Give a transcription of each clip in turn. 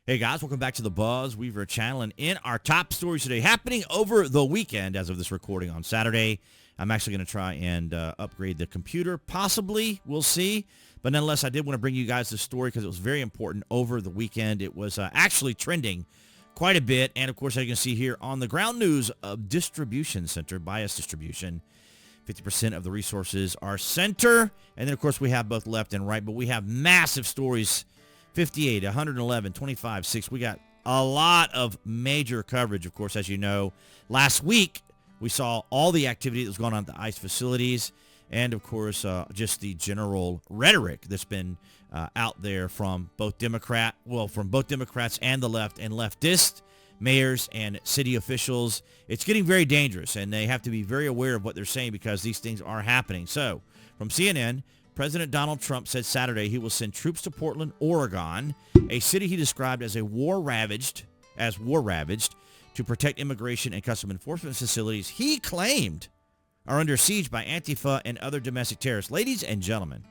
Hey guys, welcome back to the BuzWeaver channel, and in our top stories today, happening over the weekend as of this recording on Saturday, I'm actually going to try and upgrade the computer, possibly, we'll see, but nonetheless, I did want to bring you guys this story because it was very important over the weekend. It was actually trending quite a bit, and of course, as you can see here on the ground news of distribution center, bias distribution, 50% of the resources are center, and then of course, we have both left and right, but we have massive stories 58, 111, 25, 6. We got a lot of major coverage, of course, as you know. Last week, we saw all the activity that was going on at the ICE facilities and, of course, just the general rhetoric that's been out there from both Democrats and the left and leftist mayors and city officials. It's getting very dangerous, and they have to be very aware of what they're saying because these things are happening. So, from CNN, President Donald Trump said Saturday he will send troops to Portland, Oregon, a city he described as war-ravaged, to protect immigration and customs enforcement facilities he claimed are under siege by Antifa and other domestic terrorists. Ladies and gentlemen,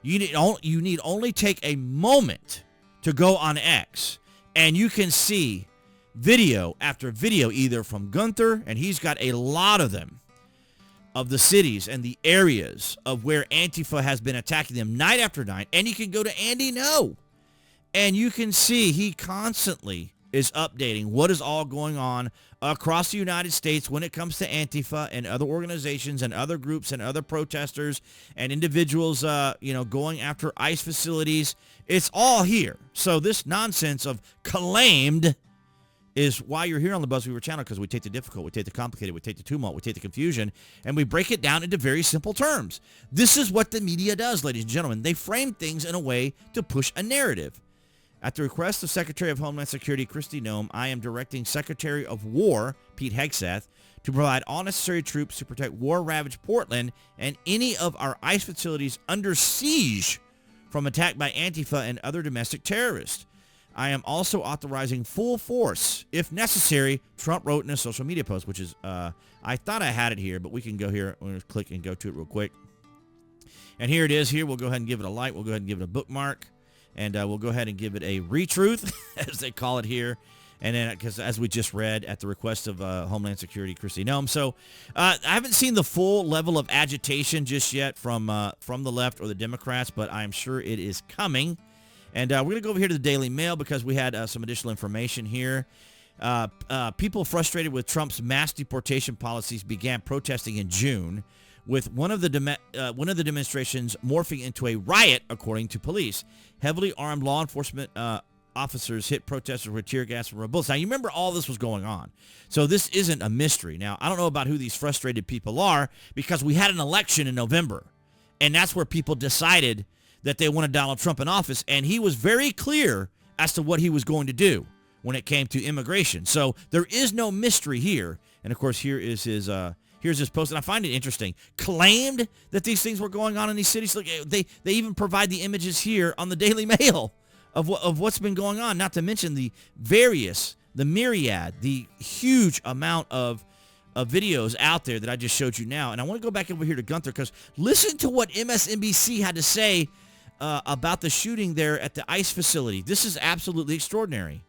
you need only take a moment to go on X, and you can see video after video, either from Gunther, and he's got a lot of them, of the cities and the areas of where Antifa has been attacking them night after night. And you can go to Andy No, and you can see he constantly is updating what is all going on across the United States when it comes to Antifa and other organizations and other groups and other protesters and individuals, going after ICE facilities. It's all here. So this nonsense of claimed is why you're here on the BuzWeaver channel, because we take the difficult, we take the complicated, we take the tumult, we take the confusion, and we break it down into very simple terms. This is what the media does, ladies and gentlemen. They frame things in a way to push a narrative. At the request of Secretary of Homeland Security Kristi Noem, I am directing Secretary of War Pete Hegseth to provide all necessary troops to protect war-ravaged Portland and any of our ICE facilities under siege from attack by Antifa and other domestic terrorists. I am also authorizing full force, if necessary, Trump wrote in a social media post, which is, I thought I had it here, but we can go here. We're going to click and go to it real quick. And here it is. Here, we'll go ahead and give it a like. We'll go ahead and give it a bookmark. And we'll go ahead and give it a retruth, as they call it here. And then, because as we just read, at the request of Homeland Security Kristi Noem. So I haven't seen the full level of agitation just yet from the left or the Democrats, but I'm sure it is coming. And we're going to go over here to the Daily Mail because we had some additional information here. People frustrated with Trump's mass deportation policies began protesting in June, with one of the demonstrations morphing into a riot, according to police. Heavily armed law enforcement officers hit protesters with tear gas and rubber bullets. Now, you remember all this was going on. So this isn't a mystery. Now, I don't know about who these frustrated people are because we had an election in November, and that's where people decided that they wanted Donald Trump in office, and he was very clear as to what he was going to do when it came to immigration. So there is no mystery here. And of course, here's his post, and I find it interesting. Claimed that these things were going on in these cities. Look, they even provide the images here on the Daily Mail of what's been going on. Not to mention the myriad, the huge amount of videos out there that I just showed you now. And I want to go back over here to Gunther because listen to what MSNBC had to say about the shooting there at the ICE facility. This is absolutely extraordinary.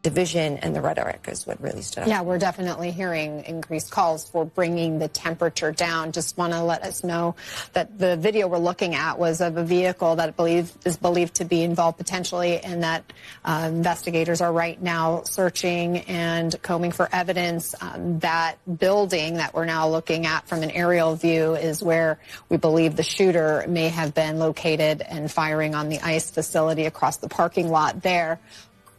Division and the rhetoric is what really stood out. Yeah, we're definitely hearing increased calls for bringing the temperature down. Just want to let us know that the video we're looking at was of a vehicle that is believed to be involved potentially, and that investigators are right now searching and combing for evidence. That building that we're now looking at from an aerial view is where we believe the shooter may have been located and firing on the ICE facility across the parking lot there.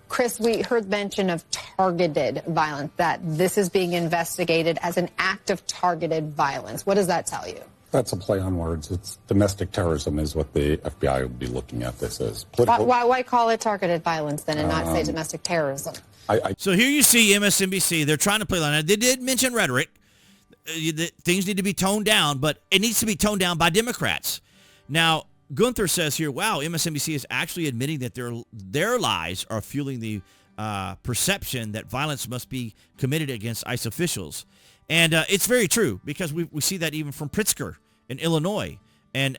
Chris, we heard mention of targeted violence, that this is being investigated as an act of targeted violence. What does that tell you? That's a play on words. It's domestic terrorism is what the FBI would be looking at this as. Why call it targeted violence then and not say domestic terrorism? So here you see MSNBC. They're trying to play on it. They did mention rhetoric. Things need to be toned down, but it needs to be toned down by Democrats. Now, Gunther says here, wow, MSNBC is actually admitting that their lies are fueling the perception that violence must be committed against ICE officials. And it's very true because we see that even from Pritzker in Illinois and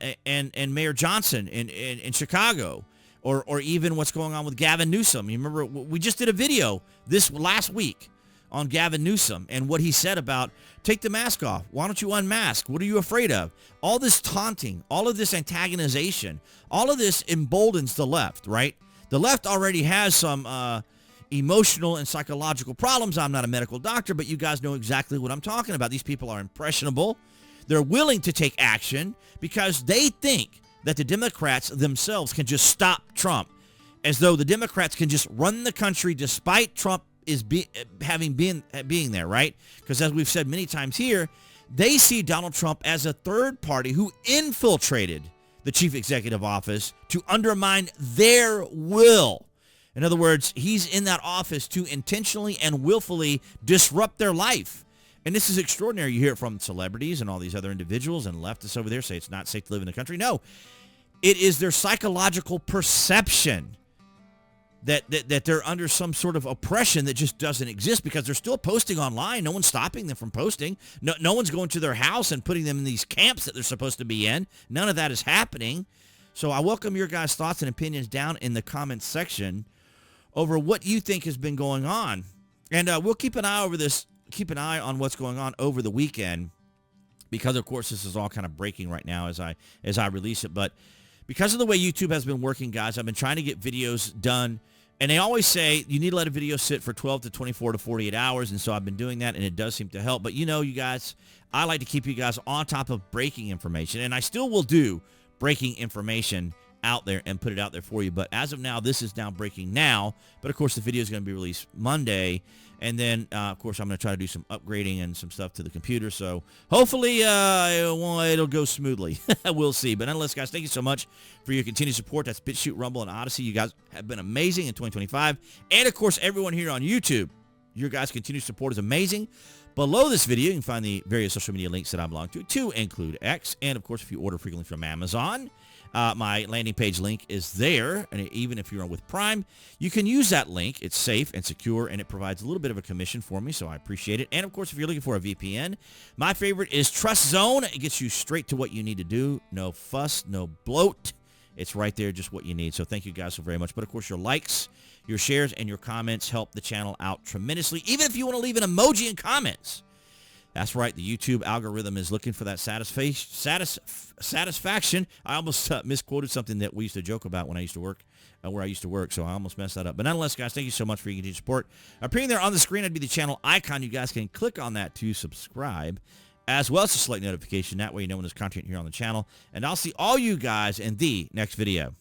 Mayor Johnson in Chicago. or even what's going on with Gavin Newsom. You remember, we just did a video this last week on Gavin Newsom and what he said about take the mask off. Why don't you unmask? What are you afraid of? All this taunting, all of this antagonization, all of this emboldens the left, right? The left already has some emotional and psychological problems. I'm not a medical doctor, but you guys know exactly what I'm talking about. These people are impressionable. They're willing to take action because they think that the Democrats themselves can just stop Trump, as though the Democrats can just run the country despite Trump being there, right? Because as we've said many times here, they see Donald Trump as a third party who infiltrated the chief executive office to undermine their will. In other words, he's in that office to intentionally and willfully disrupt their life. And this is extraordinary. You hear it from celebrities and all these other individuals and leftists over there say it's not safe to live in the country. No, it is their psychological perception that they're under some sort of oppression that just doesn't exist, because they're still posting online. No one's stopping them from posting. No one's going to their house and putting them in these camps that they're supposed to be in. None of that is happening. So I welcome your guys' thoughts and opinions down in the comments section over what you think has been going on. And we'll keep an eye over this, keep an eye on what's going on over the weekend, because of course this is all kind of breaking right now as I release it. But because of the way YouTube has been working, guys, I've been trying to get videos done. And they always say you need to let a video sit for 12 to 24 to 48 hours. And so I've been doing that, and it does seem to help. But you know, you guys, I like to keep you guys on top of breaking information. And I still will do breaking information out there and put it out there for you. But as of now, this is now breaking now. But of course, the video is going to be released Monday. And then, of course, I'm going to try to do some upgrading and some stuff to the computer. So hopefully it'll go smoothly. We'll see. But nonetheless, guys, thank you so much for your continued support. That's BitChute, Rumble, and Odyssey. You guys have been amazing in 2025. And, of course, everyone here on YouTube, your guys' continued support is amazing. Below this video, you can find the various social media links that I belong to include X. And, of course, if you order frequently from Amazon, my landing page link is there. And even if you're with Prime, you can use that link. It's safe and secure, and it provides a little bit of a commission for me, so I appreciate it. And, of course, if you're looking for a VPN, my favorite is Trust Zone. It gets you straight to what you need to do. No fuss, no bloat. It's right there, just what you need. So thank you guys so very much. But, of course, your likes, your shares, and your comments help the channel out tremendously. Even if you want to leave an emoji in comments. That's right. The YouTube algorithm is looking for that satisfaction. I almost misquoted something that we used to joke about when I used to work, where I used to work, so I almost messed that up. But nonetheless, guys, thank you so much for your continued support. Appearing there on the screen, I'd be the channel icon. You guys can click on that to subscribe, as well as to select notification. That way you know when there's content here on the channel. And I'll see all you guys in the next video.